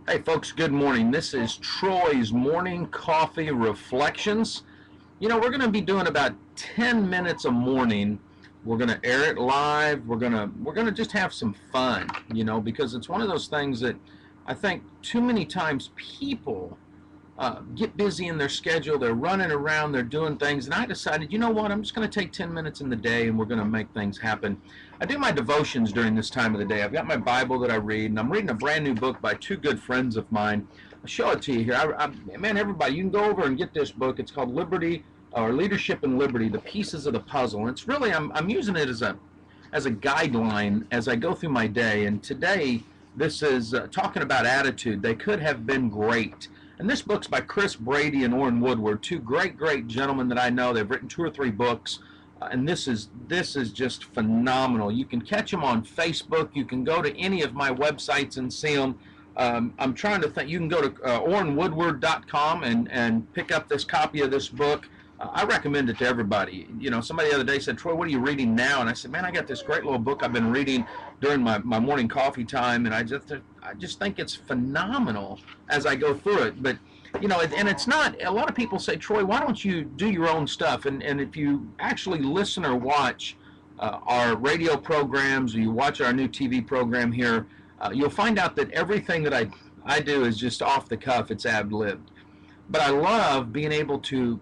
Hey folks, good morning. This is Troy's Morning Coffee Reflections. We're going to be doing about 10 minutes a morning. We're going to air it live. We're going to just have some fun, because it's one of those things that I think too many times people get busy in their schedule. They're running around, they're doing things, and I decided, you know what, I'm just going to take 10 minutes in the day and we're going to make things happen. I do my devotions during this time of the day. I've got my Bible that I read, and I'm reading a brand new book by two good friends of mine. I'll show it to you here. Man, everybody, you can go over and get this book. It's called Leadership and Liberty, The Pieces of the Puzzle. And it's really, I'm using it as a guideline as I go through my day. And today, this is talking about attitude. They could have been great. And this book's by Chris Brady and Orrin Woodward, two great gentlemen that I know. They've written 2 or 3 books, and this is just phenomenal. You can catch them on Facebook. You can go to any of my websites and see them. I'm trying to think. You can go to OrrinWoodward.com and pick up this copy of this book. I recommend it to everybody. Somebody the other day said, "Troy, what are you reading now?" And I said, "Man, I got this great little book I've been reading during my morning coffee time, and I just think it's phenomenal as I go through it." But and it's not. A lot of people say, "Troy, why don't you do your own stuff?" And if you actually listen or watch our radio programs, or you watch our new TV program here, you'll find out that everything that I do is just off the cuff. It's ad-libbed. But I love being able to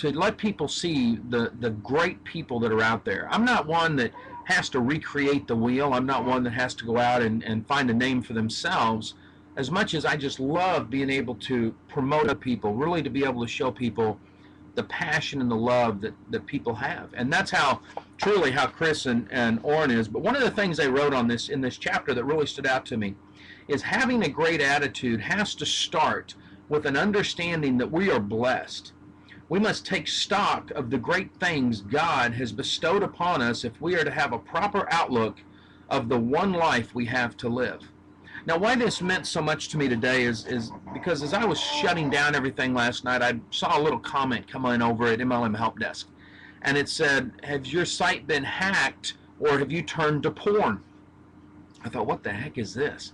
let people see the great people that are out there. I'm not one that has to recreate the wheel. I'm not one that has to go out and find a name for themselves, as much as I just love being able to promote people, really to be able to show people the passion and the love that people have. And that's truly how Chris and Orrin is. But one of the things they wrote on in this chapter that really stood out to me is having a great attitude has to start with an understanding that we are blessed. We must take stock of the great things God has bestowed upon us if we are to have a proper outlook of the one life we have to live. Now, why this meant so much to me today is because as I was shutting down everything last night, I saw a little comment come in over at MLM Help Desk. And it said, "Has your site been hacked, or have you turned to porn?" I thought, what the heck is this?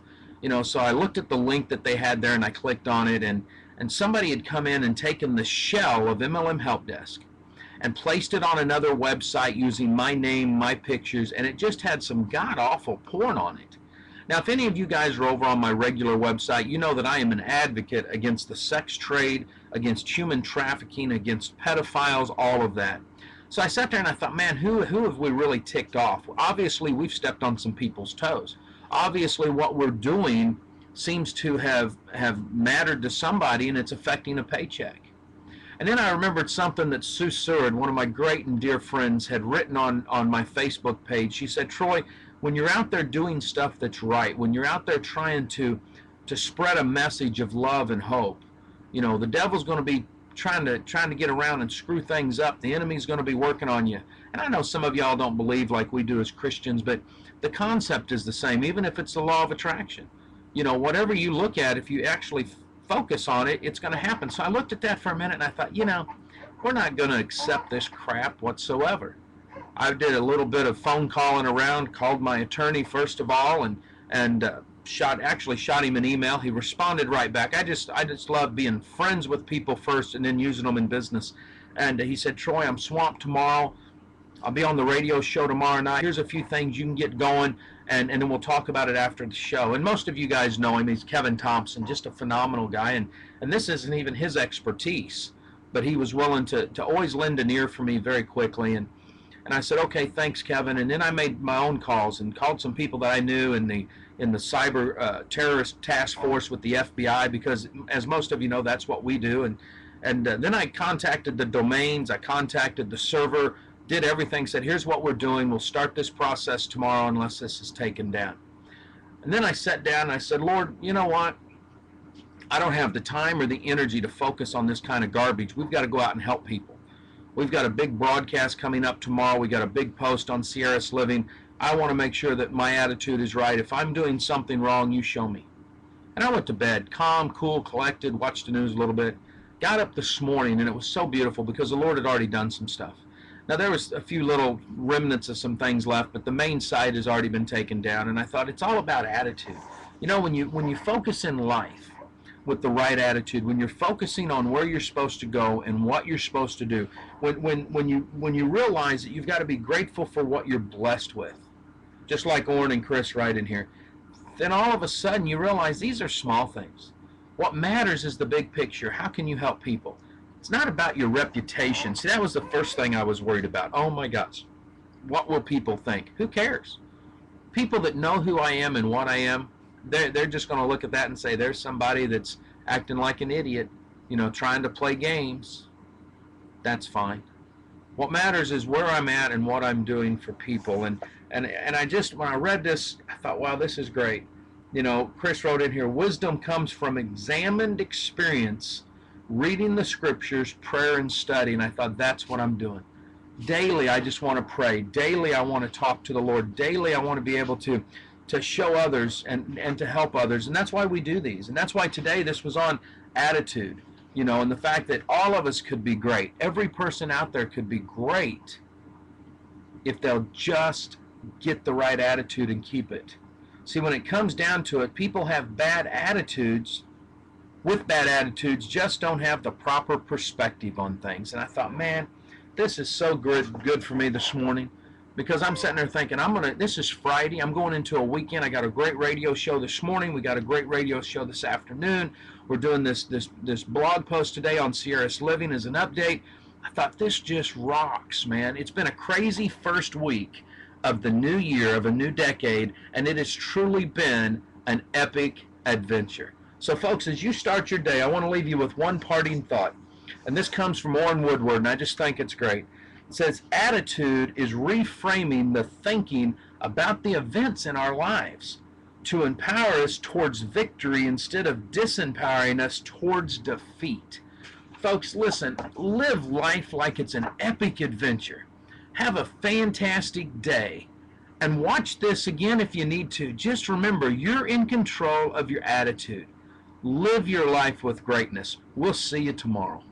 So I looked at the link that they had there and I clicked on it, and somebody had come in and taken the shell of MLM Help Desk and placed it on another website using my name, my pictures, and it just had some god-awful porn on it. Now, if any of you guys are over on my regular website, you know that I am an advocate against the sex trade, against human trafficking, against pedophiles, all of that. So I sat there and I thought, man, who have we really ticked off? Well, obviously, we've stepped on some people's toes. Obviously, what we're doing seems to have mattered to somebody, and it's affecting a paycheck. And then I remembered something that Sue Seward, one of my great and dear friends, had written on my Facebook page. She said, "Troy, when you're out there doing stuff that's right, when you're out there trying to spread a message of love and hope, the devil's going to be trying to get around and screw things up. The enemy's going to be working on you." And I know some of y'all don't believe like we do as Christians, but the concept is the same, even if it's the law of attraction. Whatever you look at, if you actually focus on it, it's going to happen. So I looked at that for a minute and I thought, we're not going to accept this crap whatsoever. I did a little bit of phone calling around, called my attorney first of all, and shot him an email. He responded right back. I just love being friends with people first and then using them in business. And he said, "Troy, I'm swamped tomorrow. I'll be on the radio show tomorrow night. Here's a few things you can get going, and then we'll talk about it after the show." And most of you guys know him. He's Kevin Thompson, just a phenomenal guy. And this isn't even his expertise, but he was willing to always lend an ear for me very quickly. And I said, "Okay, thanks, Kevin." And then I made my own calls and called some people that I knew in the cyber terrorist task force with the FBI, because as most of you know, that's what we do. And then I contacted the domains. I contacted the server. Did everything, said, "Here's what we're doing. We'll start this process tomorrow unless this is taken down." And then I sat down and I said, "Lord, you know what? I don't have the time or the energy to focus on this kind of garbage. We've got to go out and help people. We've got a big broadcast coming up tomorrow. We got a big post on Sierra's Living. I want to make sure that my attitude is right. If I'm doing something wrong, you show me." And I went to bed, calm, cool, collected, watched the news a little bit. Got up this morning, and it was so beautiful because the Lord had already done some stuff. Now, there was a few little remnants of some things left, but the main site has already been taken down, and I thought it's all about attitude. You know, when you focus in life with the right attitude, when you're focusing on where you're supposed to go and what you're supposed to do, when you realize that you've got to be grateful for what you're blessed with, just like Orrin and Chris right in here, then all of a sudden you realize these are small things. What matters is the big picture. How can you help people? It's not about your reputation. See, that was the first thing I was worried about. Oh my gosh, what will people think? Who cares? People that know who I am and what I am, they're just going to look at that and say, there's somebody that's acting like an idiot, you know, trying to play games. That's fine. What matters is where I'm at and what I'm doing for people. And I just, when I read this, I thought, wow, this is great. You know, Chris wrote in here, wisdom comes from examined experience, reading the scriptures, prayer, and study. And I thought, that's what I'm doing. Daily, I just want to pray. Daily, I want to talk to the Lord. Daily, I want to be able to show others and to help others. And that's why we do these. And that's why today this was on attitude, you know, and the fact that all of us could be great. Every person out there could be great if they'll just get the right attitude and keep it. See, when it comes down to it, people have bad attitudes. With bad attitudes, just don't have the proper perspective on things. And I thought, man, this is so good for me this morning, because I'm sitting there thinking, this is Friday, I'm going into a weekend. I got a great radio show this morning. We got a great radio show this afternoon. We're doing this blog post today on CRS Living as an update. I thought, this just rocks, man. It's been a crazy first week of the new year, of a new decade, and it has truly been an epic adventure. So folks, as you start your day, I want to leave you with one parting thought. And this comes from Orrin Woodward, and I just think it's great. It says, attitude is reframing the thinking about the events in our lives to empower us towards victory instead of disempowering us towards defeat. Folks, listen, live life like it's an epic adventure. Have a fantastic day. And watch this again if you need to. Just remember, you're in control of your attitude. Live your life with greatness. We'll see you tomorrow.